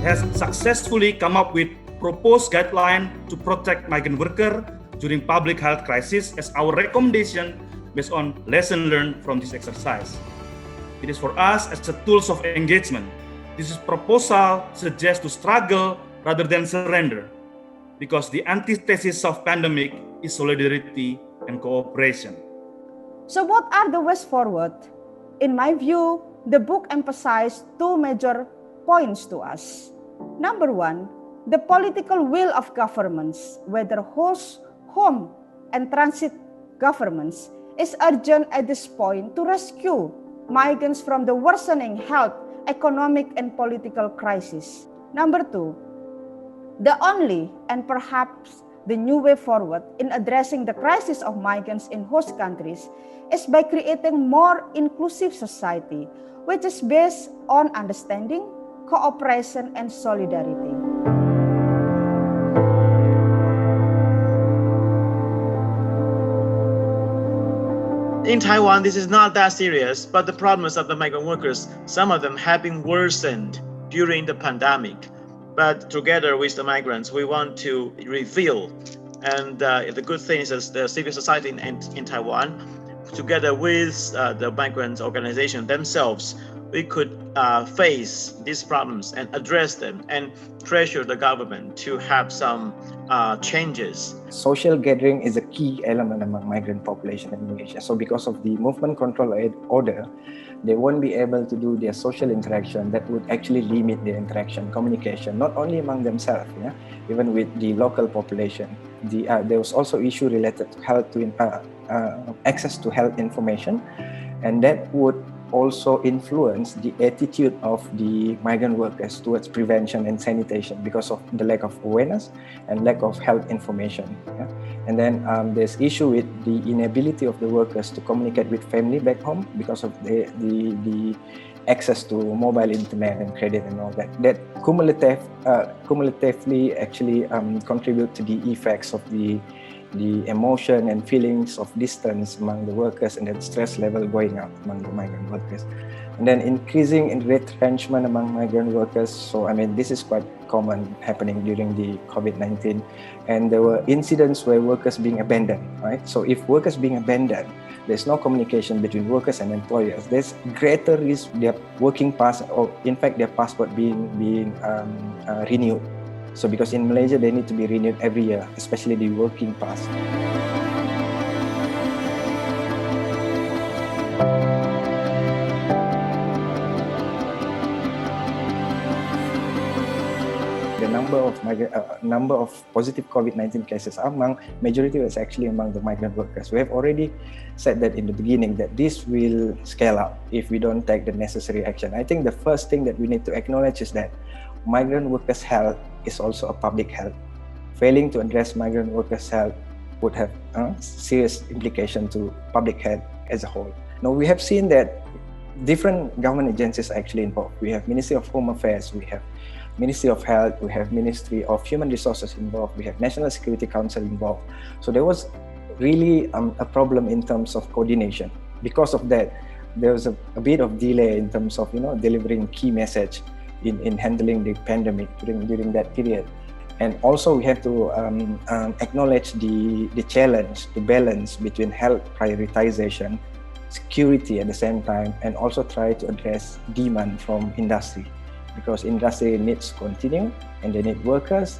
has successfully come up with proposed guideline to protect migrant workers during public health crisis as our recommendation based on lesson learned from this exercise. It is for us as a tools of engagement. This proposal suggests to struggle rather than surrender, because the antithesis of pandemic is solidarity and cooperation. So what are the ways forward? In my view, the book emphasized two major points to us. Number one, the political will of governments, whether host, home, and transit governments, is urgent at this point to rescue migrants from the worsening health, economic, and political crisis. Number two, the only and perhaps the new way forward in addressing the crisis of migrants in host countries is by creating more inclusive society, which is based on understanding, cooperation, and solidarity. In Taiwan, this is not that serious, but the problems of the migrant workers, some of them have been worsened during the pandemic. But together with the migrants, we want to reveal, and the good thing is that the civil society in Taiwan, together with the migrant organization themselves, we could face these problems and address them and pressure the government to have some changes. Social gathering is a key element among migrant population in Indonesia. So because of the movement control order, they won't be able to do their social interaction that would actually limit their interaction, communication, not only among themselves, even with the local population. There was also issue related to health, access to health information, and that would also influence the attitude of the migrant workers towards prevention and sanitation because of the lack of awareness and lack of health information. And then there's issue with the inability of the workers to communicate with family back home because of the access to mobile internet and credit and all that. That cumulatively actually contribute to the effects of the emotion and feelings of distance among the workers and then stress level going up among the migrant workers. And then increasing in retrenchment among migrant workers. So, this is quite common happening during the COVID-19. And there were incidents where workers being abandoned, right? So if workers being abandoned, there's no communication between workers and employers. There's greater risk their working pass, or in fact their passport being renewed. So because in Malaysia, they need to be renewed every year, especially the working pass. The number of positive COVID-19 cases majority was actually among the migrant workers. We have already said that in the beginning that this will scale up if we don't take the necessary action. I think the first thing that we need to acknowledge is that migrant workers' health is also a public health. Failing to address migrant workers' health would have serious implication to public health as a whole. Now, we have seen that different government agencies are actually involved. We have Ministry of Home Affairs, we have Ministry of Health, we have Ministry of Human Resources involved, we have National Security Council involved. So there was really a problem in terms of coordination. Because of that, there was a bit of delay in terms of delivering key message in handling the pandemic during that period. And also we have to acknowledge the challenge, the balance between health prioritization, security at the same time, and also try to address demand from industry, because industry needs to continue and they need workers.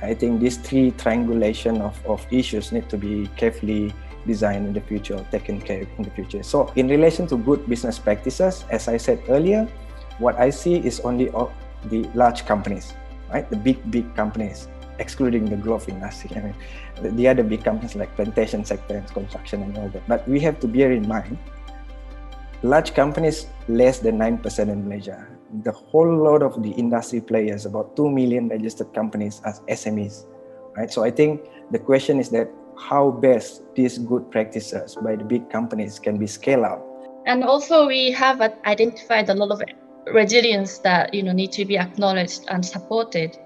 I think these three triangulation of issues need to be carefully designed in the future, taken care in the future. So in relation to good business practices, as I said earlier, what I see is only the large companies, right? The big companies, excluding the glove industry. The other big companies like plantation sector and construction and all that. But we have to bear in mind, large companies, less than 9% in Malaysia. The whole lot of the industry players, about 2 million registered companies as SMEs, right? So I think the question is that how best these good practices by the big companies can be scaled up. And also we have identified a lot of resilience that need to be acknowledged and supported.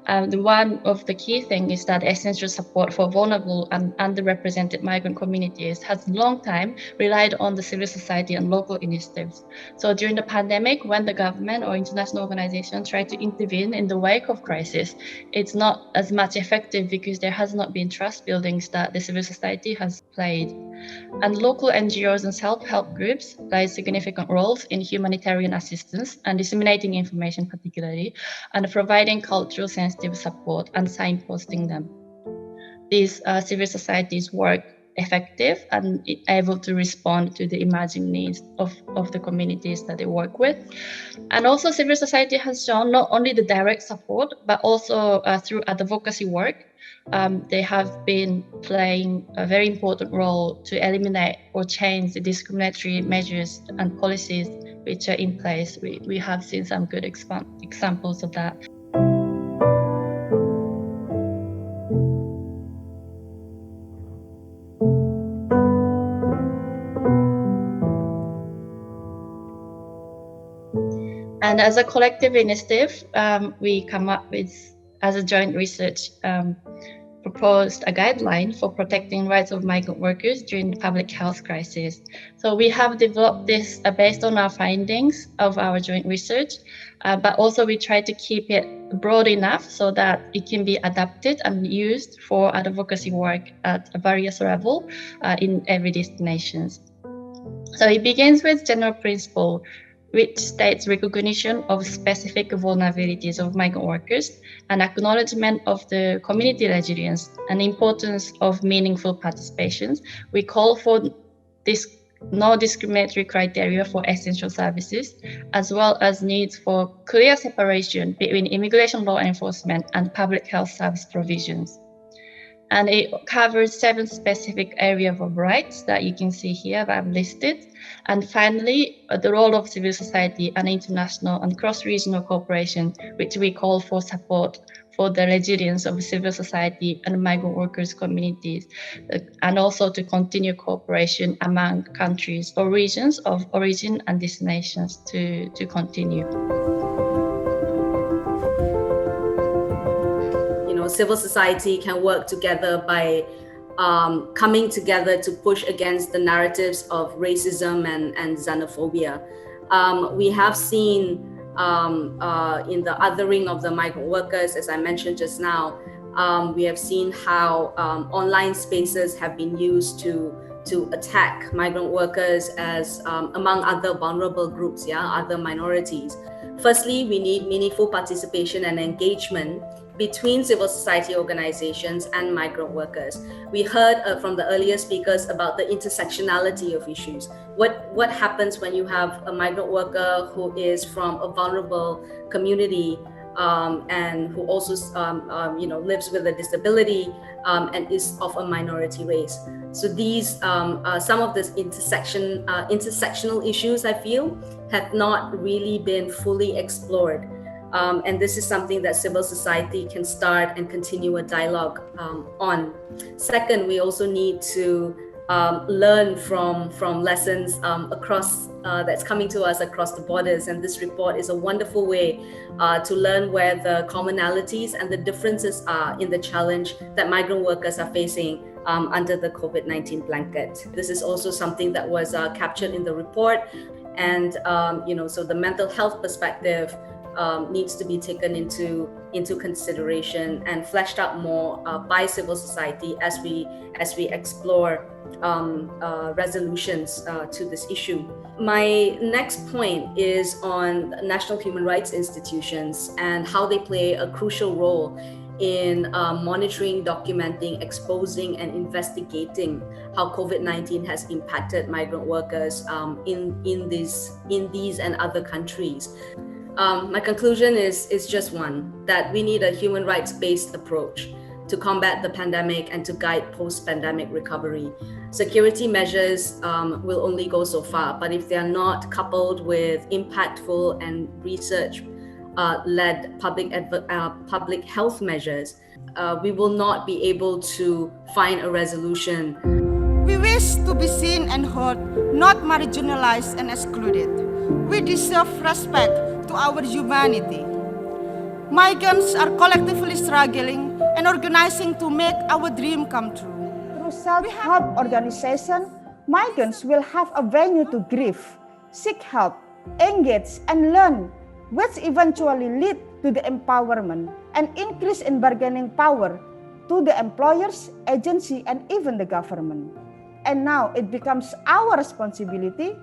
One of the key things is that essential support for vulnerable and underrepresented migrant communities has long time relied on the civil society and local initiatives. So during the pandemic, when the government or international organizations try to intervene in the wake of crisis, it's not as much effective because there has not been trust buildings that the civil society has played. And local NGOs and self-help groups play significant roles in humanitarian assistance and disseminating information particularly, and providing cultural sensitive support and signposting them. These civil societies work effective and able to respond to the emerging needs of the communities that they work with. And also civil society has shown not only the direct support, but also through advocacy work, they have been playing a very important role to eliminate or change the discriminatory measures and policies which are in place. We have seen some good examples of that. And as a collective initiative, we come up with, as a joint research, proposed a guideline for protecting rights of migrant workers during the public health crisis. So we have developed this based on our findings of our joint research, but also we try to keep it broad enough so that it can be adapted and used for advocacy work at various levels in every destinations. So it begins with general principle, which states recognition of specific vulnerabilities of migrant workers and acknowledgement of the community resilience and importance of meaningful participation. We call for this no discriminatory criteria for essential services, as well as needs for clear separation between immigration law enforcement and public health service provisions. And it covers 7 specific areas of rights that you can see here that I've listed. And finally, the role of civil society and international and cross-regional cooperation, which we call for support for the resilience of civil society and migrant workers communities, and also to continue cooperation among countries or regions of origin and destinations to continue. Civil society can work together by coming together to push against the narratives of racism and xenophobia. We have seen in the othering of the migrant workers, as I mentioned just now, we have seen how online spaces have been used to attack migrant workers as among other vulnerable groups, other minorities. Firstly, we need meaningful participation and engagement between civil society organizations and migrant workers. We heard from the earlier speakers about the intersectionality of issues. What happens when you have a migrant worker who is from a vulnerable community and who also lives with a disability and is of a minority race? So these some of these intersectional issues, I feel, have not really been fully explored. And this is something that civil society can start and continue a dialogue on. Second, we also need to learn from lessons across that's coming to us across the borders. And this report is a wonderful way to learn where the commonalities and the differences are in the challenge that migrant workers are facing under the COVID-19 blanket. This is also something that was captured in the report. And so the mental health perspective needs to be taken into consideration and fleshed out more by civil society as we explore resolutions to this issue. My next point is on national human rights institutions and how they play a crucial role in monitoring, documenting, exposing, and investigating how COVID-19 has impacted migrant workers in these and other countries. My conclusion is just one, that we need a human rights-based approach to combat the pandemic and to guide post-pandemic recovery. Security measures will only go so far, but if they are not coupled with impactful and research-led public health measures, we will not be able to find a resolution. We wish to be seen and heard, not marginalized and excluded. We deserve respect to our humanity. Migrants are collectively silently struggling and organizing to make our dream come true. Through self-help organization, migrants will have a venue to grieve, seek help, engage, and learn, which eventually lead to the empowerment and increase in bargaining power to the employers, agency, and even the government. And now it becomes our responsibility,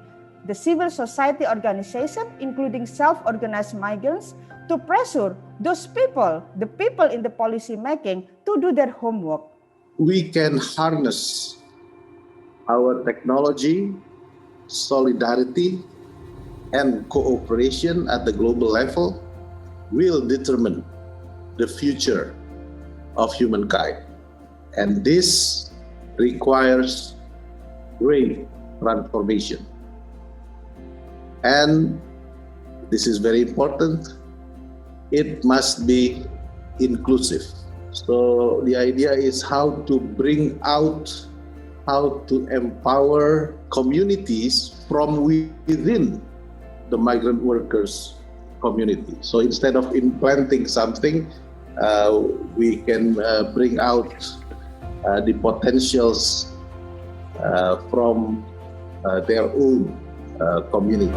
the civil society organization, including self-organized migrants, to pressure those people, the people in the policy making, to do their homework. We can harness our technology, solidarity, and cooperation at the global level will determine the future of humankind. And this requires great transformation. And this is very important. It must be inclusive. So the idea is how to bring out, how to empower communities from within the migrant workers community. So instead of implanting something, we can bring out the potentials from their own community.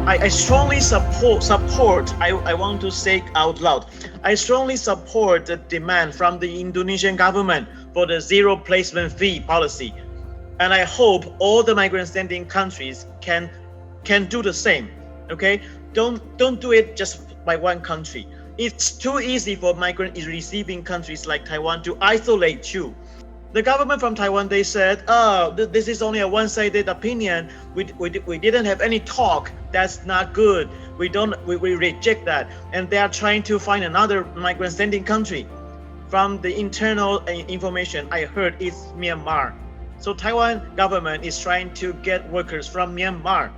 I strongly support, I want to say out loud, I strongly support the demand from the Indonesian government for the zero placement fee policy. And I hope all the migrant sending countries can do the same. Okay? Don't do it just by one country. It's too easy for migrant receiving countries like Taiwan to isolate you. The government from Taiwan, they said, oh, this is only a one-sided opinion. We didn't have any talk. That's not good. We reject that. And they are trying to find another migrant sending country. From the internal information I heard, it's Myanmar. So Taiwan government is trying to get workers from Myanmar.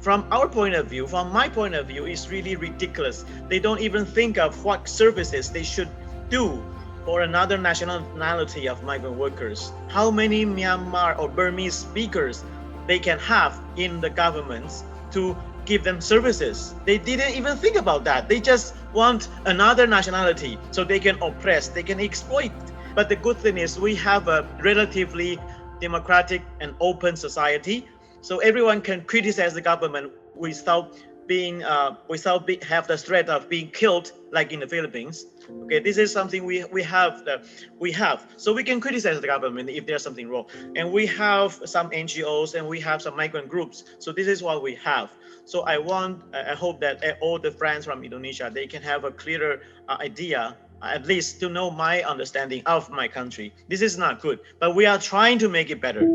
From our point of view, from my point of view, it's really ridiculous. They don't even think of what services they should do for another nationality of migrant workers. How many Myanmar or Burmese speakers they can have in the governments to give them services? They didn't even think about that. They just want another nationality so they can oppress, they can exploit. But the good thing is we have a relatively democratic and open society, so everyone can criticize the government without have the threat of being killed, like in the Philippines. Okay, this is something we have. So we can criticize the government if there's something wrong. And we have some NGOs and we have some migrant groups. So this is what we have. So I hope that all the friends from Indonesia, they can have a clearer idea, at least to know my understanding of my country. This is not good, but we are trying to make it better.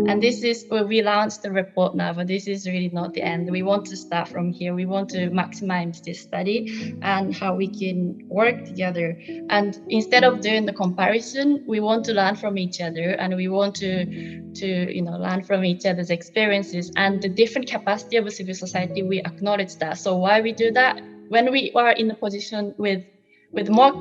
And this is where we launched the report now, but this is really not the end. We want to start from here. We want to maximize this study and how we can work together. And instead of doing the comparison, we want to learn from each other, and we want to learn from each other's experiences and the different capacity of a civil society. We acknowledge that. So why we do that? When we are in a position with more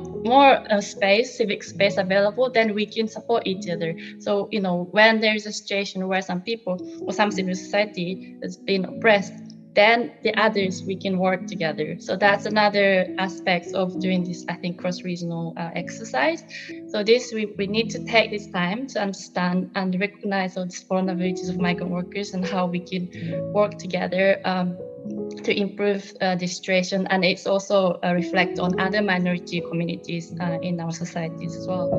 space, civic space available, then we can support each other. So, when there's a situation where some people or some civil society has been oppressed, then the others, we can work together. So that's another aspect of doing this, I think, cross-regional exercise. So we need to take this time to understand and recognize all these vulnerabilities of migrant workers and how we can work together to improve the situation, and it's also reflect on other minority communities in our societies as well.